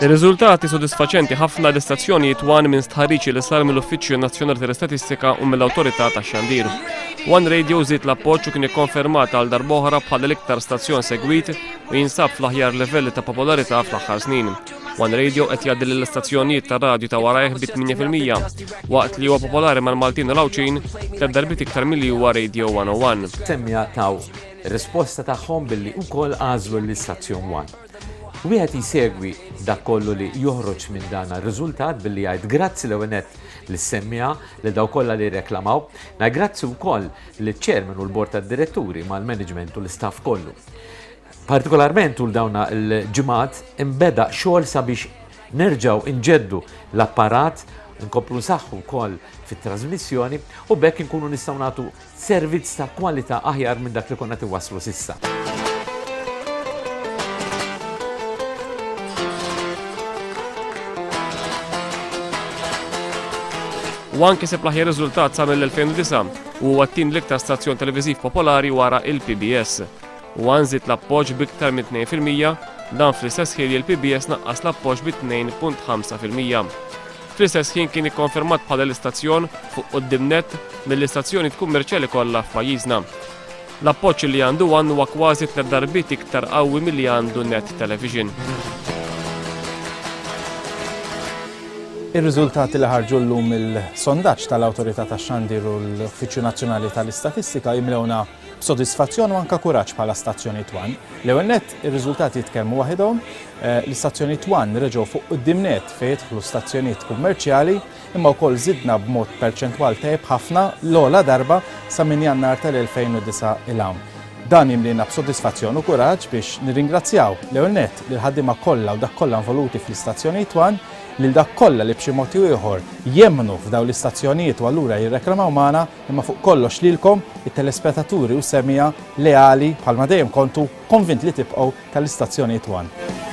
Ir-riżultati sodisfaċenti ħafna l-istazzjonijiet One minn stħarriġi li sar mill-Uffiċċju Nazzjonali tal-Istatistika u mill-Awtorità tax-Xandir. One Radio żied l-appoġġ u kien ikkonfermat għal darb'oħra bħala l-iktar stazzjon segwit u jinsab fl-aħjar livelli ta' popolarità fl-aħħar snin. One Radio qed jgħaddi lill-istazzjonijiet tar-radju ta' warajh bi 8% waqt li huwa popolari mal-Maltin u l-Awċin 3 darbit iktar milli huwa Radio 101. Semmija taw risposta tagħhom billi wkoll għażlu l-istazzjon One. Wieħed jsegwi dak kollu li joħroġ minn dan ir-riżultat billi jgħid grazzi l-ewwel lis-semmija li daw kollha li reklamaw, grazzi wkoll liċ-chairman u l-bord tad-diretturi mal-management u l-istaff kollu. Partikolarment tul dawna l-ġimgħat imbeda xogħol sabiex nerġgħu inġeddu l-apparat, nkomplu nsaħħu wkoll fit-trasmissjoni u bekk inkunu nistgħu nagħtu servizz ta' kwalità aħjar minn dak li konna tiwasslu s'issa. One kiseb l-aħjar riżultat sa mill-2009 u huwa t-tien l-iktar stazzjon televiżiv popolari wara il-PBS. One żied l-appoġġ b'iktar minn 2%, dan fl-istess ħin il-PBS naqqas l-appoġġ bi 2.5%. Fl-istess ħin kien ikkonfermat bħala l-istazzjon fuq quddiem net mill-istazzjonijiet kummerċjali kollha f'pajjiżna. L-appoġġ li għandu One huwa kważi 3 darbit iktar qawwi milli għandu Net Television. Ir-riżultati li ħarġu llum il-sondaġġ tal-Awtorità tax-Xandir u l-Uffiċċju Nazzjonali tal-Istatistika jimlewna b'sodisfazzjon u anke kuraġġ bħala stazzjonijiet One. L-ewwel nett ir-riżultati jitkellmu waħedhom, l-istazzjonijiet One reġgħu fuq quddiem net fejn jidħlu stazzjonijiet kummerċjali imma wkoll żidna b'mod perċentwal tajjeb ħafna l-ogħla darba sa minn Jannar tal-2009 il hawn. Dan jimlina b'sodisfazzjon u kuraġġ biex nirringrazzjaw l-ewwel nett lil ħaddiema kollha u dak kollha involuti fl-istazzjonijiet One lil dak kollha li b'xi mod ieħor jemmnu f'dawn l-istazzjonijiet u allura jirreklamaw magħna imma fuq kollox lilkom it-telespettaturi u semmija leali bħalma dejjem kontu konvint li tibqgħu tal-istazzjonijiet One.